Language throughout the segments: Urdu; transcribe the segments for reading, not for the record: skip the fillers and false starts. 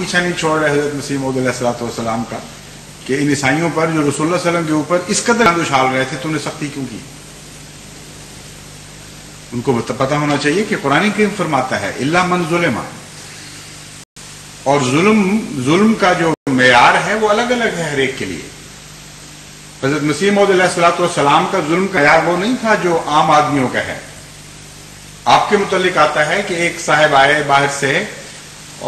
پیچھا نہیں چھوڑ رہے حضرت مسیح موعود علیہ الصلوۃ والسلام کا کہ ان عیسائیوں پر جو رسول اللہ صلی اللہ علیہ وسلم کے اوپر اس قدر اچھال رہے تھے، تم نے سختی کیوں کی؟ ان کو پتہ ہونا چاہیے کہ قرآن کریم فرماتا ہے الا من ظلم، اور ظلم کا جو معیار ہے وہ الگ الگ ہے ہر ایک کے لیے۔ حضرت مسیح موعود علیہ الصلوۃ والسلام کا ظلم کا معیار وہ نہیں تھا جو عام آدمیوں کا ہے۔ آپ کے متعلق آتا ہے کہ ایک صاحب آئے باہر سے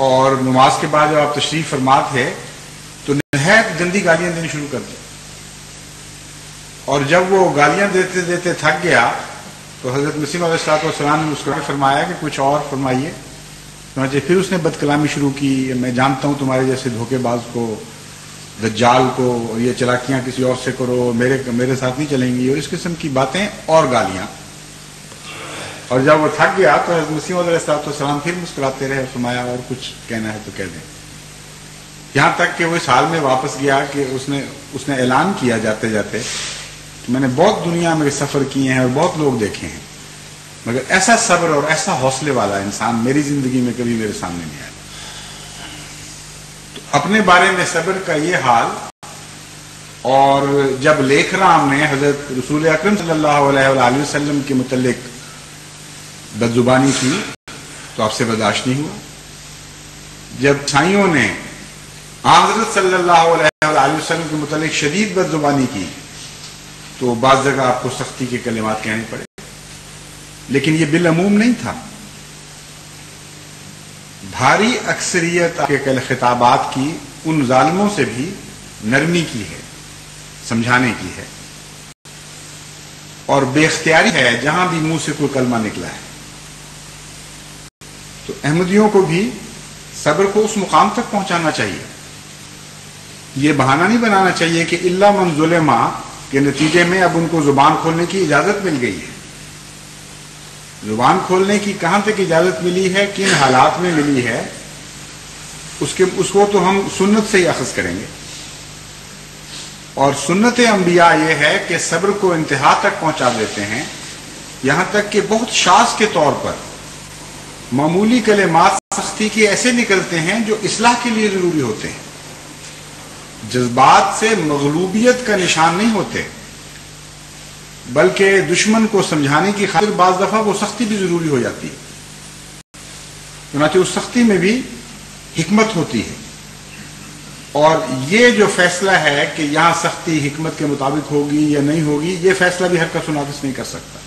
اور نماز کے بعد جب آپ تشریف فرما تھے تو نہایت گندی گالیاں دینی شروع کر دی، اور جب وہ گالیاں دیتے دیتے تھک گیا تو حضرت مسیح علیہ الصلوۃ والسلام نے مسکرا کے فرمایا کہ کچھ اور فرمائیے۔ پھر اس نے بد کلامی شروع کی، میں جانتا ہوں تمہارے جیسے دھوکے باز کو، دجال کو، اور یہ چلاکیاں کسی اور سے کرو، میرے ساتھ نہیں چلیں گی، اور اس قسم کی باتیں اور گالیاں۔ اور جب وہ تھک گیا تو حضرت مسیح علیہ الصلوۃ والسلام پھر مسکراتے رہے، فرمایا اور کچھ کہنا ہے تو کہہ دیں، یہاں تک کہ وہ اس حال میں واپس گیا کہ اس نے اعلان کیا جاتے جاتے کہ میں نے بہت دنیا میں سفر کیے ہیں اور بہت لوگ دیکھے ہیں، مگر ایسا صبر اور ایسا حوصلے والا انسان میری زندگی میں کبھی میرے سامنے نہیں آیا۔ تو اپنے بارے میں صبر کا یہ حال، اور جب لیکھ رام نے حضرت رسول اکرم صلی اللہ علیہ وآلہ وسلم کے متعلق بد زبانی کی تو آپ سے برداشت نہیں ہوا، جب عیسائیوں نے حضرت صلی اللہ علیہ وآلہ وسلم کے متعلق شدید بد زبانی کی تو بعض جگہ آپ کو سختی کے کلمات کہنے پڑے، لیکن یہ بالعموم نہیں تھا۔ بھاری اکثریت کے خطابات کی ان ظالموں سے بھی نرمی کی ہے، سمجھانے کی ہے، اور بے اختیاری ہے جہاں بھی منہ سے کوئی کلمہ نکلا ہے۔ تو احمدیوں کو بھی صبر کو اس مقام تک پہنچانا چاہیے، یہ بہانہ نہیں بنانا چاہیے کہ الا من ظلم کے نتیجے میں اب ان کو زبان کھولنے کی اجازت مل گئی ہے۔ زبان کھولنے کی کہاں تک اجازت ملی ہے، کن حالات میں ملی ہے، اس کو تو ہم سنت سے ہی اخذ کریں گے، اور سنت انبیاء یہ ہے کہ صبر کو انتہا تک پہنچا دیتے ہیں، یہاں تک کہ بہت شاذ کے طور پر معمولی کلمات سختی کے ایسے نکلتے ہیں جو اصلاح کے لیے ضروری ہوتے ہیں، جذبات سے مغلوبیت کا نشان نہیں ہوتے، بلکہ دشمن کو سمجھانے کی خاطر بعض دفعہ وہ سختی بھی ضروری ہو جاتی ہے، چنانچہ اس سختی میں بھی حکمت ہوتی ہے، اور یہ جو فیصلہ ہے کہ یہاں سختی حکمت کے مطابق ہوگی یا نہیں ہوگی، یہ فیصلہ بھی ہر کس و ناقص نہیں کر سکتا۔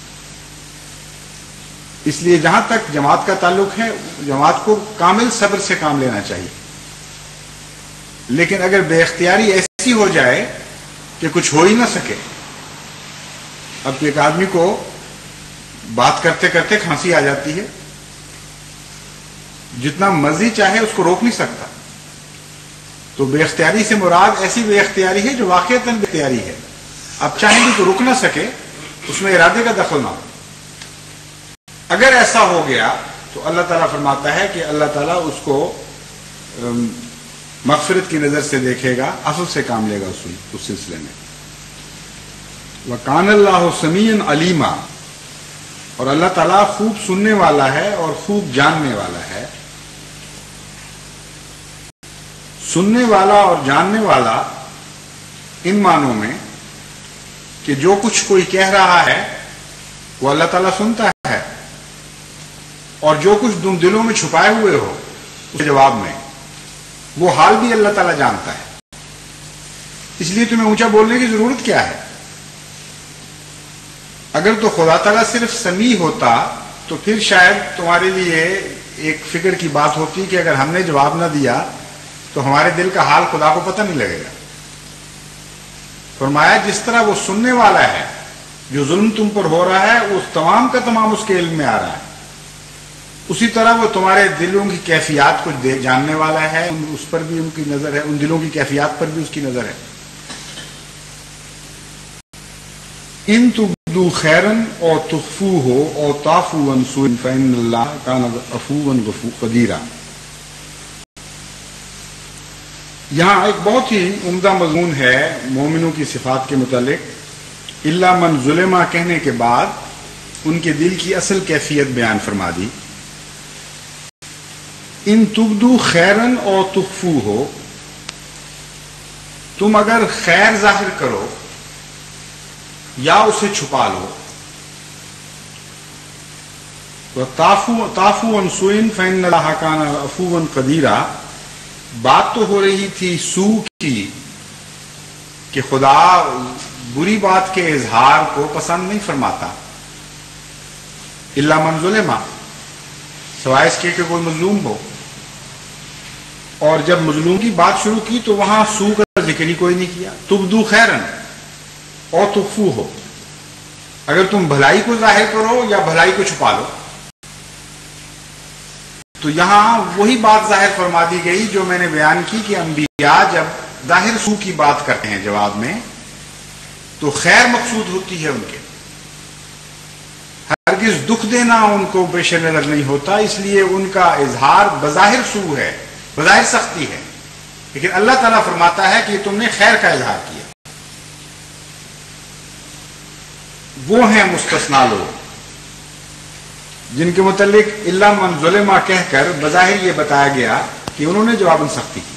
اس لیے جہاں تک جماعت کا تعلق ہے، جماعت کو کامل صبر سے کام لینا چاہیے، لیکن اگر بے اختیاری ایسی ہو جائے کہ کچھ ہو ہی نہ سکے، اب ایک آدمی کو بات کرتے کرتے کھانسی آ جاتی ہے، جتنا مرضی چاہے اس کو روک نہیں سکتا، تو بے اختیاری سے مراد ایسی بے اختیاری ہے جو واقعتاً بے اختیاری ہے، اب چاہیں گے تو رک نہ سکے، اس میں ارادے کا دخل نہ ہو۔ اگر ایسا ہو گیا تو اللہ تعالیٰ فرماتا ہے کہ اللہ تعالیٰ اس کو مغفرت کی نظر سے دیکھے گا، عفو سے کام لے گا اس سلسلے میں۔ وَكَانَ اللَّهُ سَمِيعًا عَلِيمًا، اور اللہ تعالیٰ خوب سننے والا ہے اور خوب جاننے والا ہے۔ سننے والا اور جاننے والا ان معنوں میں کہ جو کچھ کوئی کہہ رہا ہے وہ اللہ تعالیٰ سنتا ہے، اور جو کچھ تم دلوں میں چھپائے ہوئے ہو اس کے جواب میں وہ حال بھی اللہ تعالیٰ جانتا ہے۔ اس لیے تمہیں اونچا بولنے کی ضرورت کیا ہے؟ اگر تو خدا تعالیٰ صرف سمیع ہوتا تو پھر شاید تمہارے لیے ایک فکر کی بات ہوتی کہ اگر ہم نے جواب نہ دیا تو ہمارے دل کا حال خدا کو پتہ نہیں لگے گا۔ فرمایا جس طرح وہ سننے والا ہے، جو ظلم تم پر ہو رہا ہے وہ تمام کا تمام اس کے علم میں آ رہا ہے، اسی طرح وہ تمہارے دلوں کی کیفیات کو جاننے والا ہے، اس پر بھی ان کی نظر ہے، ان دلوں کی کیفیات پر بھی اس کی نظر ہے۔ ان تبدوا خیرا او تخفوہ او تعفوا عن سوء فإن اللہ کان عفوا قدیرا۔ یہاں ایک بہت ہی عمدہ مضمون ہے مومنوں کی صفات کے متعلق۔ الا من ظلم کہنے کے بعد ان کے دل کی اصل کیفیت بیان فرما دی۔ ان تبدو خیرن اور تخفو ہو، تم اگر خیر ظاہر کرو یا اسے چھپا لو، تافو عن سوء فإن اللہ کان عفوا قدیرا، بات تو ہو رہی تھی سو کی کہ خدا بری بات کے اظہار کو پسند نہیں فرماتا، الا من ظلم، سوائے اس کے کہ کوئی مظلوم ہو. اور جب مظلوم کی بات شروع کی تو وہاں سو کا ذکر ہی کوئی نہیں کیا. تبدو خیرن اور تخفو ہو، اگر تم بھلائی کو ظاہر کرو یا بھلائی کو چھپا لو. تو یہاں وہی بات ظاہر فرما دی گئی جو میں نے بیان کی کہ انبیاء جب ظاہر سو کی بات کرتے ہیں جواب میں تو خیر مقصود ہوتی ہے ان کے، ہرگز دکھ دینا ان کو پیش نظر نہیں ہوتا، اس لیے ان کا اظہار بظاہر سو ہے، بظاہر سختی ہے، لیکن اللہ تعالیٰ فرماتا ہے کہ تم نے خیر کا اظہار کیا. وہ ہیں مستثنا لوگ جن کے متعلق الا من ظلم کہہ کر بظاہر یہ بتایا گیا کہ انہوں نے جواباً سختی کی،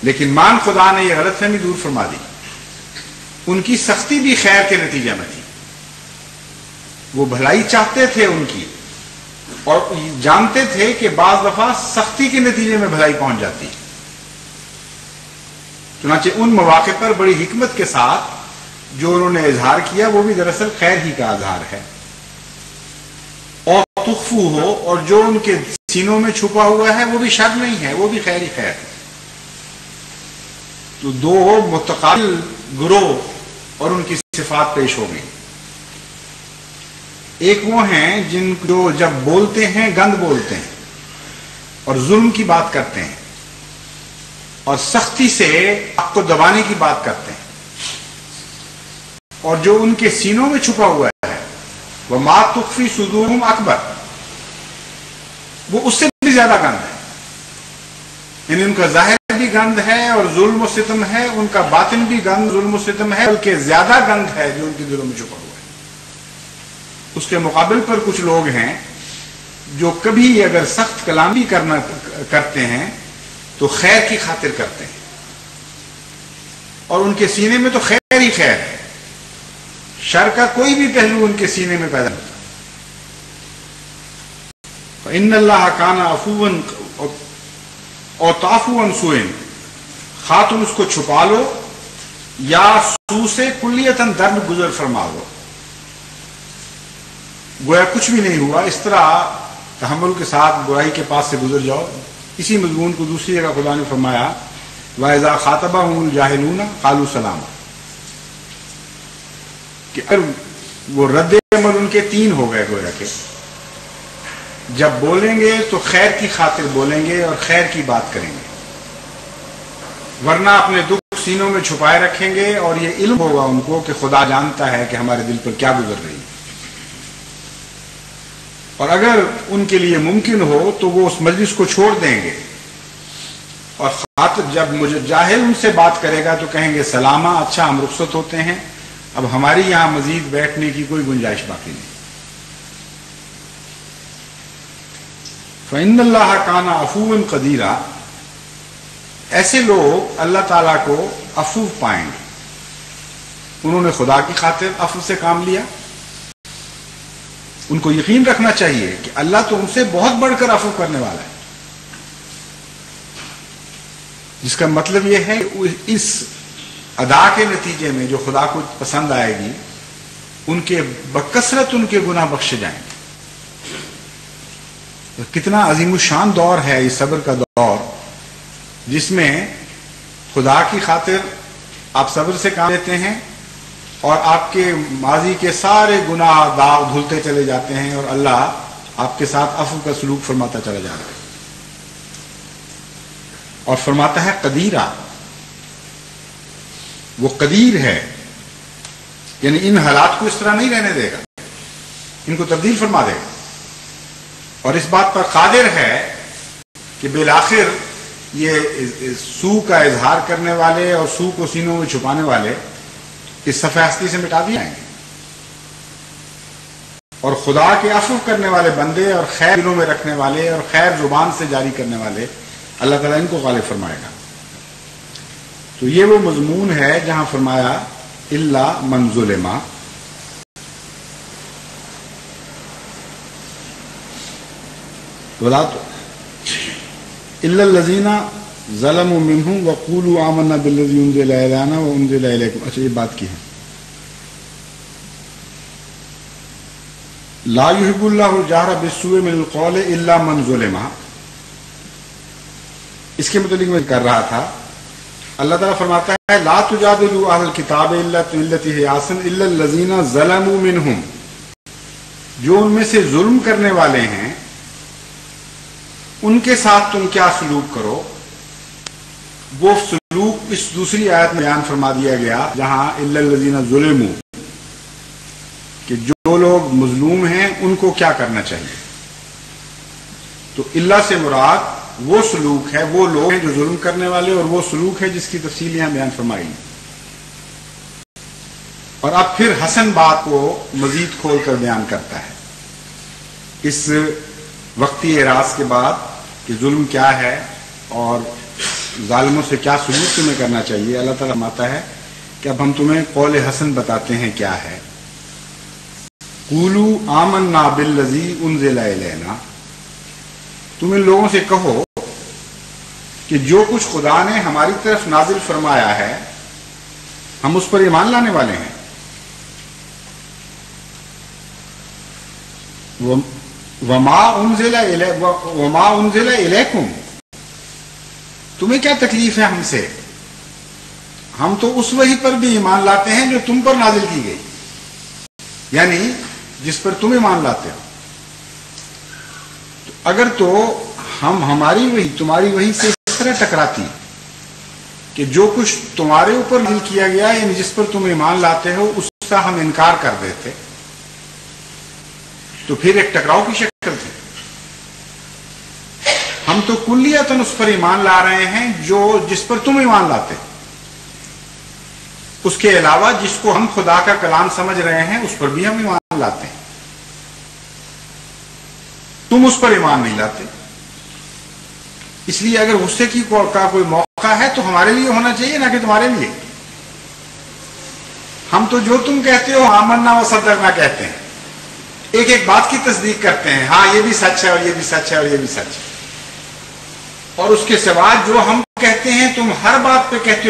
لیکن مان خدا نے یہ غلط فہمی دور فرما دی. ان کی سختی بھی خیر کے نتیجے میں تھی، وہ بھلائی چاہتے تھے ان کی، اور جانتے تھے کہ بعض دفعہ سختی کے نتیجے میں بھلائی پہنچ جاتی. چنانچہ ان مواقع پر بڑی حکمت کے ساتھ جو انہوں نے اظہار کیا وہ بھی دراصل خیر ہی کا اظہار ہے. اور تخفو ہو، اور جو ان کے سینوں میں چھپا ہوا ہے وہ بھی شر نہیں ہے، وہ بھی خیر ہی خیر ہے. تو دو متقابل گروہ اور ان کی صفات پیش ہو گئی. ایک وہ ہیں جن جو جب بولتے ہیں گند بولتے ہیں اور ظلم کی بات کرتے ہیں اور سختی سے حق کو دبانے کی بات کرتے ہیں، اور جو ان کے سینوں میں چھپا ہوا ہے وہ ما تخفی صدورہم اکبر، وہ اس سے بھی زیادہ گند ہے. یعنی ان کا ظاہر بھی گند ہے اور ظلم و ستم ہے، ان کا باطن بھی گند ظلم و ستم ہے، بلکہ زیادہ گند ہے جو ان کے دلوں میں چھپا ہوا ہے. اس کے مقابل پر کچھ لوگ ہیں جو کبھی اگر سخت کلامی کرتے ہیں تو خیر کی خاطر کرتے ہیں، اور ان کے سینے میں تو خیر ہی خیر ہے، شر کا کوئی بھی پہلو ان کے سینے میں پیدا نہیں ہوتا. فإن اللہ کان عفوا اور تعفو عن سوء، خواہ تم اس کو چھپا لو یا سو سے کلیتاً درد گزر فرما لو، گویا کچھ بھی نہیں ہوا، اس طرح تحمل کے ساتھ برائی کے پاس سے گزر جاؤ. اسی مضمون کو دوسری جگہ خدا نے فرمایا وَإِذَا خَاطَبَهُمُ الْجَاهِلُونَ قَالُوا سَلَامًا، کہ وہ رد عمل ان کے تین ہو گئے، گویا کہ جب بولیں گے تو خیر کی خاطر بولیں گے اور خیر کی بات کریں گے، ورنہ اپنے دکھ سینوں میں چھپائے رکھیں گے، اور یہ علم ہوگا ان کو کہ خدا جانتا ہے کہ ہمارے دل پر کیا گزر رہی ہے. اور اگر ان کے لیے ممکن ہو تو وہ اس مجلس کو چھوڑ دیں گے، اور خاطب جب مجھے جاہل ان سے بات کرے گا تو کہیں گے سلامہ، اچھا ہم رخصت ہوتے ہیں، اب ہماری یہاں مزید بیٹھنے کی کوئی گنجائش باقی نہیں. فإن اللہ کان عفوا قدیرا، ایسے لوگ اللہ تعالیٰ کو عفو پائیں گے. انہوں نے خدا کی خاطر عفو سے کام لیا. ان کو یقین رکھنا چاہیے کہ اللہ تو ان سے بہت بڑھ کر عفو کرنے والا ہے، جس کا مطلب یہ ہے کہ اس ادا کے نتیجے میں جو خدا کو پسند آئے گی ان کے بکثرت ان کے گناہ بخشے جائیں گے. کتنا عظیم الشان دور ہے یہ صبر کا دور، جس میں خدا کی خاطر آپ صبر سے کام لیتے ہیں اور آپ کے ماضی کے سارے گناہ داغ دھلتے چلے جاتے ہیں، اور اللہ آپ کے ساتھ عفو کا سلوک فرماتا چلا جا رہا ہے. اور فرماتا ہے قدیرہ، وہ قدیر ہے، یعنی ان حالات کو اس طرح نہیں رہنے دے گا، ان کو تبدیل فرما دے گا. اور اس بات پر قادر ہے کہ بالآخر یہ سو کا اظہار کرنے والے اور سو کو سینوں میں چھپانے والے اس صفحہ ہستی سے مٹا دیے جائیں گے. اور خدا کے عفو کرنے والے بندے اور خیر دلوں میں رکھنے والے اور خیر زبان سے جاری کرنے والے اللہ تعالیٰ ان کو غالب فرمائے گا. تو یہ وہ مضمون ہے جہاں فرمایا الا من ظلم. الا الذین ظلموا منهم وقولوا آمنا بالذی انزل الینا وانزل الیکم. اچھا یہ بات کی ہے. لا يحب اللہ الجہر بالسوء من القول الا من ظلم. اس کے متعلق میں کر رہا تھا. اللہ تعالیٰ فرماتا ہے لا تجادلوا اہل الکتاب الا بالتی ہی احسن الا الذین ظلموا منهم. جو ان میں سے ظلم کرنے والے ہیں ان کے ساتھ تم کیا سلوک کرو. وہ سلوک اس دوسری آیت میں بیان فرما دیا گیا جہاں الا الذین ظلموا کہ جو لوگ مظلوم ہیں ان کو کیا کرنا چاہیے. تو اللہ سے مراد وہ سلوک ہے، وہ لوگ ہیں جو ظلم کرنے والے، اور وہ سلوک ہے جس کی تفصیل یہاں بیان فرمائی. اور اب پھر حسن بات کو مزید کھول کر بیان کرتا ہے اس وقتی اعراض کے بعد کہ ظلم کیا ہے اور ظالموں سے کیا سلوک تمہیں کرنا چاہیے. اللہ تعالیٰ فرماتا ہے کہ اب ہم تمہیں قول حسن بتاتے ہیں کیا ہے. قولوا آمنا بالذی انزل الینا. تم ان لوگوں سے کہو کہ جو کچھ خدا نے ہماری طرف نازل فرمایا ہے ہم اس پر ایمان لانے والے ہیں. وما انزل الیکم. تمہیں کیا تکلیف ہے ہم سے؟ ہم تو اس وحی پر بھی ایمان لاتے ہیں جو تم پر نازل کی گئی، یعنی جس پر تم ایمان لاتے ہو. اگر تو ہماری وحی تمہاری وحی سے اس طرح ٹکراتی کہ جو کچھ تمہارے اوپر نازل کیا گیا یعنی جس پر تم ایمان لاتے ہو اس کا ہم انکار کر دیتے تو پھر ایک ٹکراؤ کی شکل تھی. ہم تو کلیتاً اس پر ایمان لا رہے ہیں جس پر تم ایمان لاتے. اس کے علاوہ جس کو ہم خدا کا کلام سمجھ رہے ہیں اس پر بھی ہم ایمان لاتے ہیں. تم اس پر ایمان نہیں لاتے. اس لیے اگر غصے کا کوئی موقع ہے تو ہمارے لیے ہونا چاہیے نہ کہ تمہارے لیے. ہم تو جو تم کہتے ہو آمنا و صدقنا کہتے ہیں، ایک ایک بات کی تصدیق کرتے ہیں، ہاں یہ بھی سچ ہے اور یہ بھی سچ ہے اور یہ بھی سچ ہے. اور اس کے سوا جو ہم کہتے ہیں تم ہر بات پہ کہتے